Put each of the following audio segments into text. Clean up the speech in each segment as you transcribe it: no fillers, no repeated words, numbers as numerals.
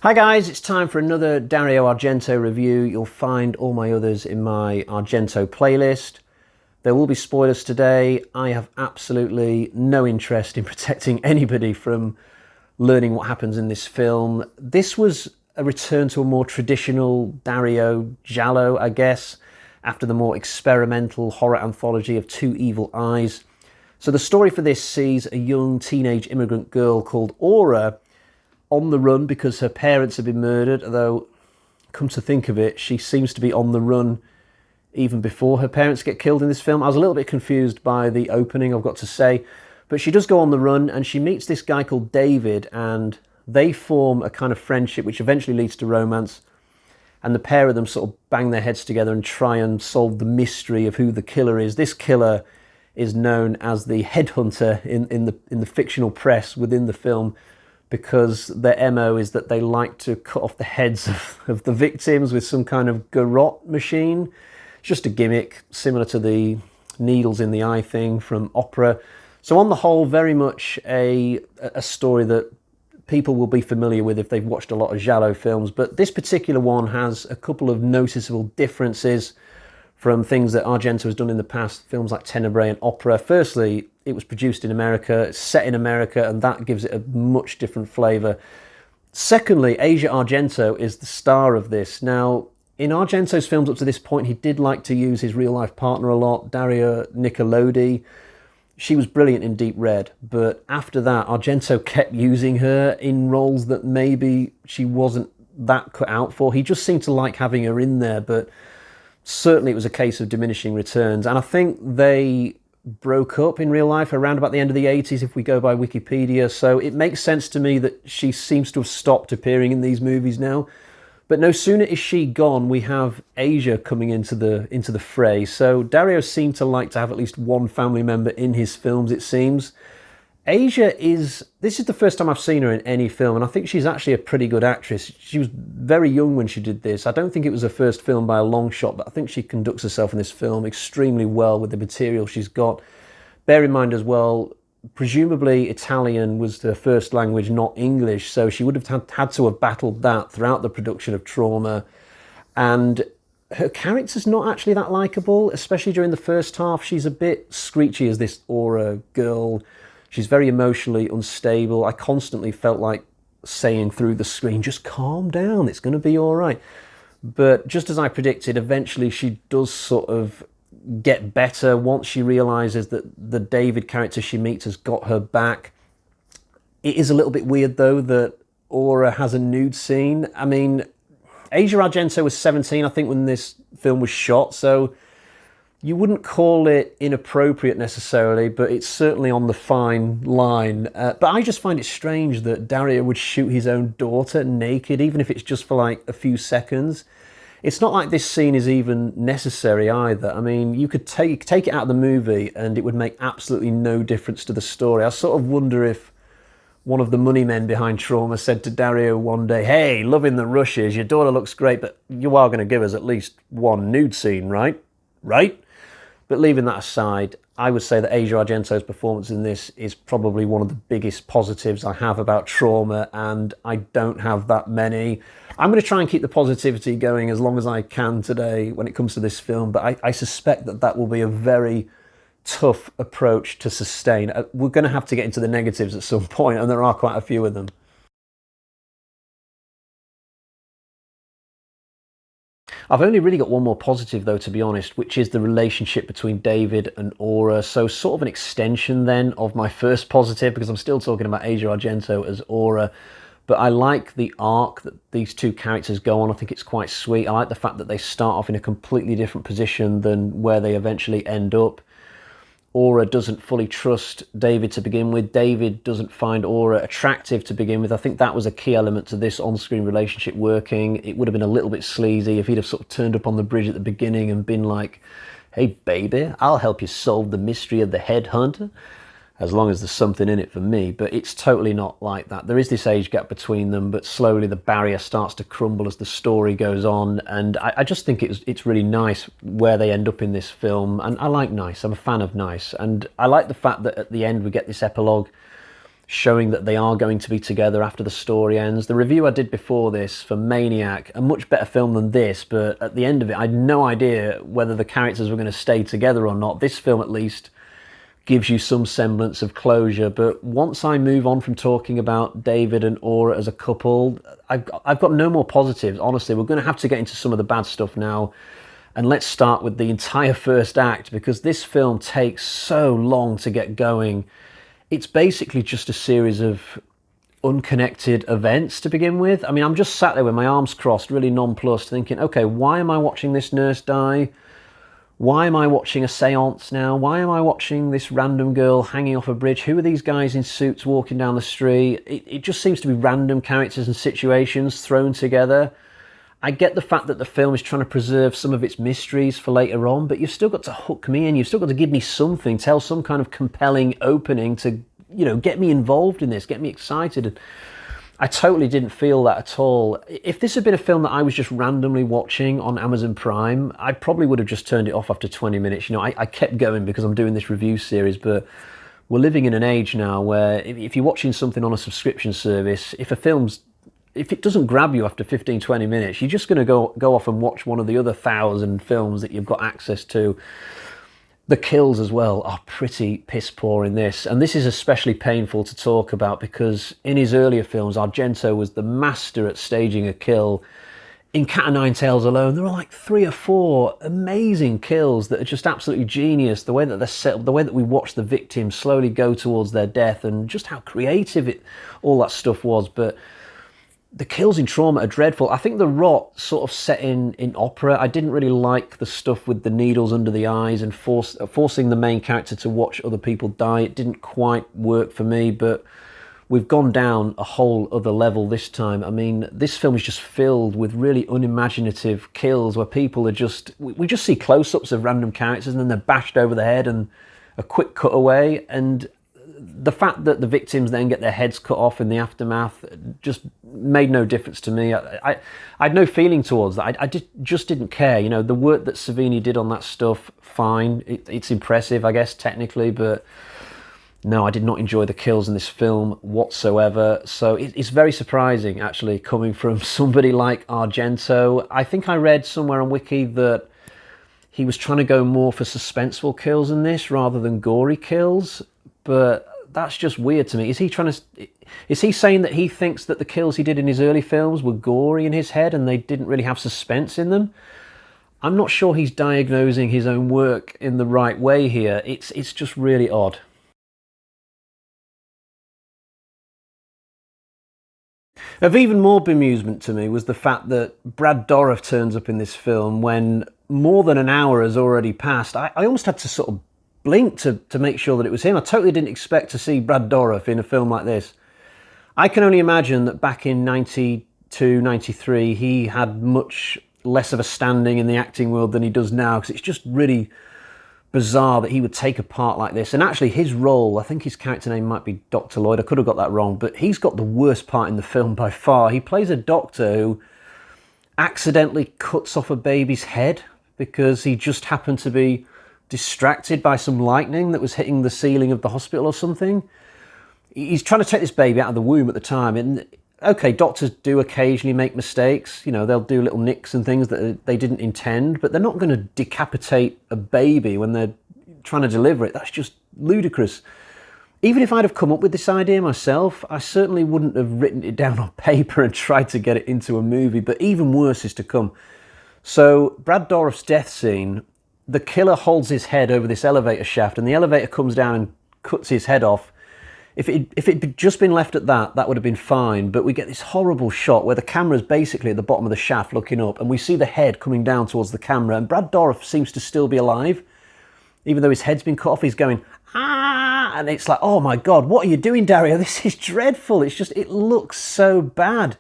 Hi guys, it's time for another Dario Argento review. You'll find all my others in my Argento playlist. There will be spoilers today. I have absolutely no interest in protecting anybody from learning what happens in this film. This was a return to a more traditional Dario giallo, I guess, after the more experimental horror anthology of Two Evil Eyes. So the story for this sees a young teenage immigrant girl called Aura on the run because her parents have been murdered, although, come to think of it, she seems to be on the run even before her parents get killed in this film. I was a little bit confused by the opening, I've got to say, but she does go on the run and she meets this guy called David, and they form a kind of friendship which eventually leads to romance, and the pair of them sort of bang their heads together and try and solve the mystery of who the killer is. This killer is known as the headhunter in the fictional press within the film, because their MO is that they like to cut off the heads of the victims with some kind of garrote machine. It's just a gimmick, similar to the needles in the eye thing from opera. So on the whole, very much a story that people will be familiar with if they've watched a lot of giallo films, but this particular one has a couple of noticeable differences from things that Argento has done in the past, films like Tenebrae and Opera. Firstly, it was produced in America, it's set in America, and that gives it a much different flavour. Secondly, Asia Argento is the star of this. Now, in Argento's films up to this point, he did like to use his real-life partner a lot, Daria Nicolodi. She was brilliant in Deep Red, but after that, Argento kept using her in roles that maybe she wasn't that cut out for. He just seemed to like having her in there, but certainly it was a case of diminishing returns. And I think they broke up in real life around about the end of the 80s, if we go by Wikipedia. So it makes sense to me that she seems to have stopped appearing in these movies now. But no sooner is she gone, we have Asia coming into the fray. So Dario seemed to like to have at least one family member in his films, it seems. This is the first time I've seen her in any film, and I think she's actually a pretty good actress. She was very young when she did this. I don't think it was her first film by a long shot, but I think she conducts herself in this film extremely well with the material she's got. Bear in mind as well, presumably Italian was her first language, not English, so she would have had to have battled that throughout the production of Trauma. And her character's not actually that likeable, especially during the first half. She's a bit screechy as this Aura girl. She's very emotionally unstable. I constantly felt like saying through the screen, just calm down, it's going to be all right. But just as I predicted, eventually she does sort of get better once she realises that the David character she meets has got her back. It is a little bit weird, though, that Aura has a nude scene. I mean, Asia Argento was 17, I think, when this film was shot, so you wouldn't call it inappropriate necessarily, but it's certainly on the fine line. But I just find it strange that Dario would shoot his own daughter naked, even if it's just for like a few seconds. It's not like this scene is even necessary either. I mean, you could take it out of the movie and it would make absolutely no difference to the story. I sort of wonder if one of the money men behind Trauma said to Dario one day, "Hey, loving the rushes, your daughter looks great, but you are going to give us at least one nude scene, right? Right?" But leaving that aside, I would say that Asia Argento's performance in this is probably one of the biggest positives I have about Trauma, and I don't have that many. I'm going to try and keep the positivity going as long as I can today when it comes to this film, but I suspect that will be a very tough approach to sustain. We're going to have to get into the negatives at some point, and there are quite a few of them. I've only really got one more positive, though, to be honest, which is the relationship between David and Aura. So sort of an extension then of my first positive, because I'm still talking about Asia Argento as Aura. But I like the arc that these two characters go on. I think it's quite sweet. I like the fact that they start off in a completely different position than where they eventually end up. Aura doesn't fully trust David to begin with. David doesn't find Aura attractive to begin with. I think that was a key element to this on-screen relationship working. It would have been a little bit sleazy if he'd have sort of turned up on the bridge at the beginning and been like, "Hey baby, I'll help you solve the mystery of the headhunter." as long as there's something in it for me. But it's totally not like that. There is this age gap between them, but slowly the barrier starts to crumble as the story goes on. And I just think it's really nice where they end up in this film. And I like Nice. I'm a fan of Nice. And I like the fact that at the end we get this epilogue showing that they are going to be together after the story ends. The review I did before this for Maniac, a much better film than this, but at the end of it, I had no idea whether the characters were going to stay together or not. This film, at least, gives you some semblance of closure. But once I move on from talking about David and Aura as a couple, I've got no more positives. Honestly, we're going to have to get into some of the bad stuff now. And let's start with the entire first act, because this film takes so long to get going. It's basically just a series of unconnected events to begin with. I mean, I'm just sat there with my arms crossed, really nonplussed, thinking, okay, why am I watching this nurse die? Why am I watching a seance now? Why am I watching this random girl hanging off a bridge? Who are these guys in suits walking down the street? It just seems to be random characters and situations thrown together. I get the fact that the film is trying to preserve some of its mysteries for later on, but you've still got to hook me in. You've still got to give me something, tell some kind of compelling opening to, get me involved in this, get me excited. And I totally didn't feel that at all. If this had been a film that I was just randomly watching on Amazon Prime, I probably would have just turned it off after 20 minutes. I kept going because I'm doing this review series, but we're living in an age now where if you're watching something on a subscription service, if it doesn't grab you after 15, 20 minutes, you're just going to go off and watch one of the other 1,000 films that you've got access to. The kills as well are pretty piss poor in this. And this is especially painful to talk about because in his earlier films, Argento was the master at staging a kill. In Cat o' Nine Tails alone, there are like 3 or 4 amazing kills that are just absolutely genius. The way that they're set up, the way that we watch the victims slowly go towards their death, and just how creative all that stuff was. But the kills in Trauma are dreadful. I think the rot sort of set in opera. I didn't really like the stuff with the needles under the eyes and forcing the main character to watch other people die. It didn't quite work for me, but we've gone down a whole other level this time. I mean, this film is just filled with really unimaginative kills where people are we just see close-ups of random characters and then they're bashed over the head and a quick cutaway. And the fact that the victims then get their heads cut off in the aftermath just made no difference to me. I had no feeling towards that. I just didn't care. The work that Savini did on that stuff, fine. It's impressive, I guess, technically, but no, I did not enjoy the kills in this film whatsoever. So it's very surprising, actually, coming from somebody like Argento. I think I read somewhere on Wiki that he was trying to go more for suspenseful kills in this rather than gory kills, but that's just weird to me. Is he saying that he thinks that the kills he did in his early films were gory in his head and they didn't really have suspense in them? I'm not sure he's diagnosing his own work in the right way here. It's just really odd. Of even more bemusement to me was the fact that Brad Dourif turns up in this film when more than an hour has already passed. I almost had to sort of blink to make sure that it was him. I totally didn't expect to see Brad Dourif in a film like this. I can only imagine that back in 92, 93, he had much less of a standing in the acting world than he does now, because it's just really bizarre that he would take a part like this. And actually his role, I think his character name might be Dr. Lloyd, I could have got that wrong, but he's got the worst part in the film by far. He plays a doctor who accidentally cuts off a baby's head because he just happened to be distracted by some lightning that was hitting the ceiling of the hospital or something. He's trying to take this baby out of the womb at the time, and okay, doctors do occasionally make mistakes. They'll do little nicks and things that they didn't intend, but they're not going to decapitate a baby when they're trying to deliver it. That's just ludicrous. Even if I'd have come up with this idea myself, I certainly wouldn't have written it down on paper and tried to get it into a movie, but even worse is to come. So Brad Dourif's death scene, the killer holds his head over this elevator shaft and the elevator comes down and cuts his head off. If it had just been left at that would have been fine, but we get this horrible shot where the camera's basically at the bottom of the shaft looking up and we see the head coming down towards the camera, and Brad Dourif seems to still be alive. Even though his head's been cut off, he's going, ah, and it's like, oh my God, what are you doing, Dario? This is dreadful. It looks so bad.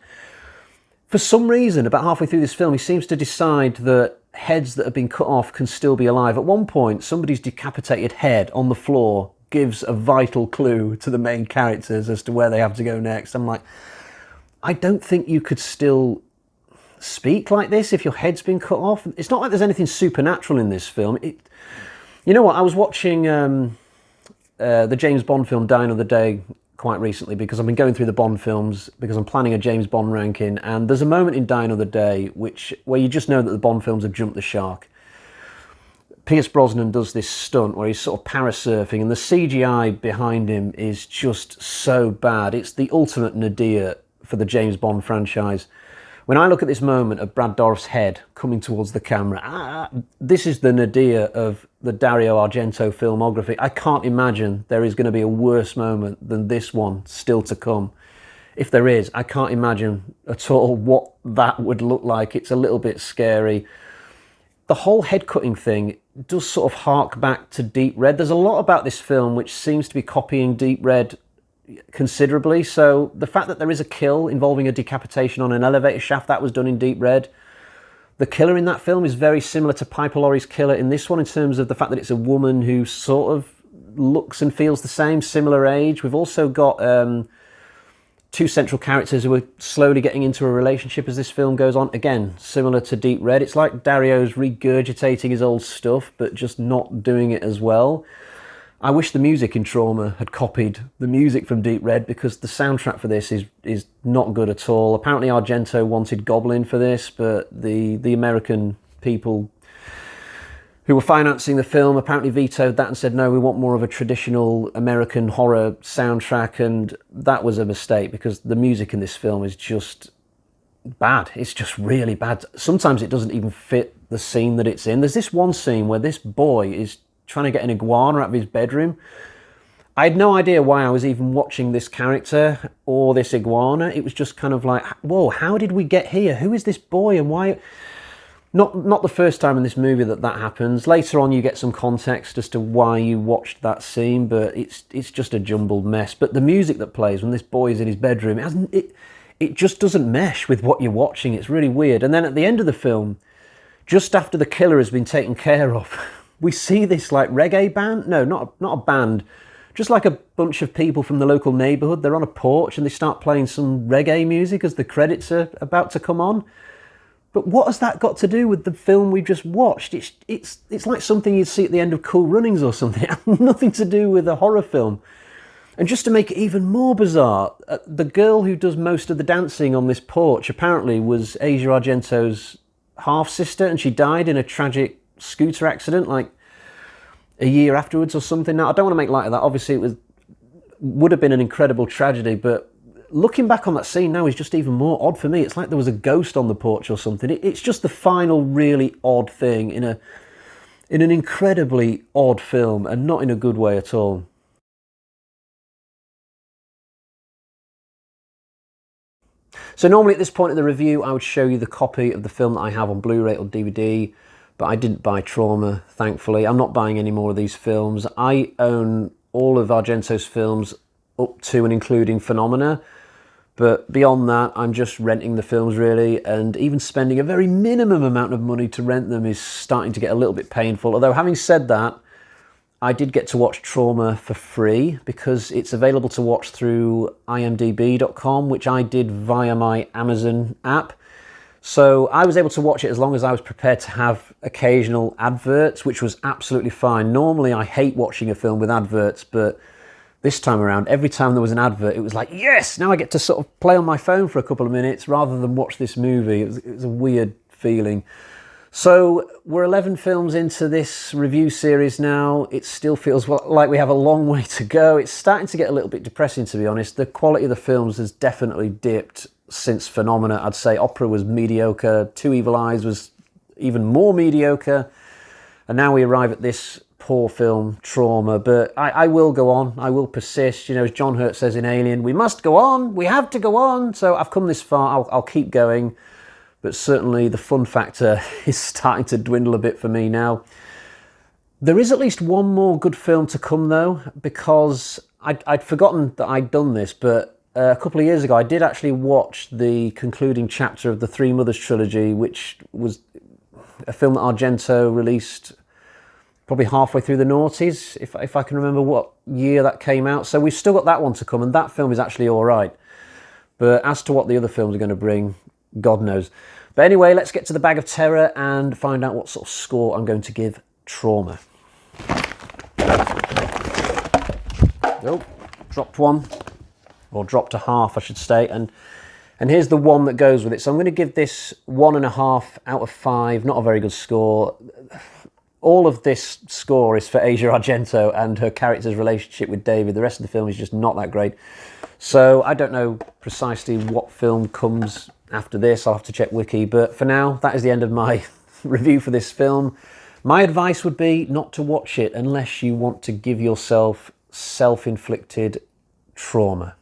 For some reason, about halfway through this film, he seems to decide that heads that have been cut off can still be alive. At one point, somebody's decapitated head on the floor gives a vital clue to the main characters as to where they have to go next. I'm like, I don't think you could still speak like this if your head's been cut off. It's not like there's anything supernatural in this film. You know what? I was watching the James Bond film Die Another Day quite recently because I've been going through the Bond films because I'm planning a James Bond ranking, and there's a moment in Die Another Day where you just know that the Bond films have jumped the shark. Pierce Brosnan does this stunt where he's sort of parasurfing, and the CGI behind him is just so bad. It's the ultimate nadir for the James Bond franchise. When I look at this moment of Brad Dourif's head coming towards the camera, this is the nadir of the Dario Argento filmography. I can't imagine there is going to be a worse moment than this one still to come. If there is, I can't imagine at all what that would look like. It's a little bit scary. The whole head cutting thing does sort of hark back to Deep Red. There's a lot about this film which seems to be copying Deep Red considerably. So the fact that there is a kill involving a decapitation on an elevator shaft, that was done in Deep Red. The killer in that film is very similar to Piper Laurie's killer in this one in terms of the fact that it's a woman who sort of looks and feels the same, similar age. We've also got two central characters who are slowly getting into a relationship as this film goes on. Again, similar to Deep Red. It's like Dario's regurgitating his old stuff, but just not doing it as well. I wish the music in Trauma had copied the music from Deep Red because the soundtrack for this is not good at all. Apparently Argento wanted Goblin for this, but the American people who were financing the film apparently vetoed that and said, no, we want more of a traditional American horror soundtrack, and that was a mistake because the music in this film is just bad. It's just really bad. Sometimes it doesn't even fit the scene that it's in. There's this one scene where this boy is trying to get an iguana out of his bedroom. I had no idea why I was even watching this character or this iguana. It was just kind of like, whoa, how did we get here? Who is this boy and why? Not the first time in this movie that happens. Later on you get some context as to why you watched that scene, but it's just a jumbled mess. But the music that plays when this boy is in his bedroom, it just doesn't mesh with what you're watching. It's really weird. And then at the end of the film, just after the killer has been taken care of, we see this like reggae band. No, not a band. Just like a bunch of people from the local neighbourhood. They're on a porch and they start playing some reggae music as the credits are about to come on. But what has that got to do with the film we just watched? It's like something you'd see at the end of Cool Runnings or something. It had nothing to do with a horror film. And just to make it even more bizarre, the girl who does most of the dancing on this porch apparently was Asia Argento's half-sister, and she died in a tragic scooter accident like a year afterwards or something. Now, I don't want to make light of that. Obviously, would have been an incredible tragedy, but looking back on that scene now is just even more odd for me. It's like there was a ghost on the porch or something. It's just the final really odd thing in an incredibly odd film, and not in a good way at all. So normally at this point in the review, I would show you the copy of the film that I have on Blu-ray or DVD, but I didn't buy Trauma, thankfully. I'm not buying any more of these films. I own all of Argento's films up to and including Phenomena, but beyond that, I'm just renting the films really, and even spending a very minimum amount of money to rent them is starting to get a little bit painful. Although having said that, I did get to watch Trauma for free because it's available to watch through imdb.com, which I did via my Amazon app. So I was able to watch it as long as I was prepared to have occasional adverts, which was absolutely fine. Normally I hate watching a film with adverts, but this time around, every time there was an advert, it was like, yes, now I get to sort of play on my phone for a couple of minutes rather than watch this movie. It was a weird feeling. So we're 11 films into this review series now. It still feels like we have a long way to go. It's starting to get a little bit depressing, to be honest. The quality of the films has definitely dipped since Phenomena. I'd say Opera was mediocre, Two Evil Eyes was even more mediocre, and now we arrive at this poor film, Trauma. But I will go on, I will persist. You know, as John Hurt says in Alien, we must go on, we have to go on. So I've come this far, I'll keep going. But certainly the fun factor is starting to dwindle a bit for me now. There is at least one more good film to come though, because I'd forgotten that I'd done this, but a couple of years ago I did actually watch the concluding chapter of the Three Mothers trilogy, which was a film that Argento released probably halfway through the noughties, if I can remember what year that came out. So we've still got that one to come, and that film is actually all right. But as to what the other films are going to bring, God knows. But anyway, let's get to the bag of terror and find out what sort of score I'm going to give Trauma. Oh, dropped one, or dropped a half, I should say, and here's the one that goes with it. So I'm going to give this 1.5 out of 5. Not a very good score. All of this score is for Asia Argento and her character's relationship with David. The rest of the film is just not that great. So I don't know precisely what film comes after this. I'll have to check Wiki. But for now, that is the end of my review for this film. My advice would be not to watch it unless you want to give yourself self-inflicted trauma.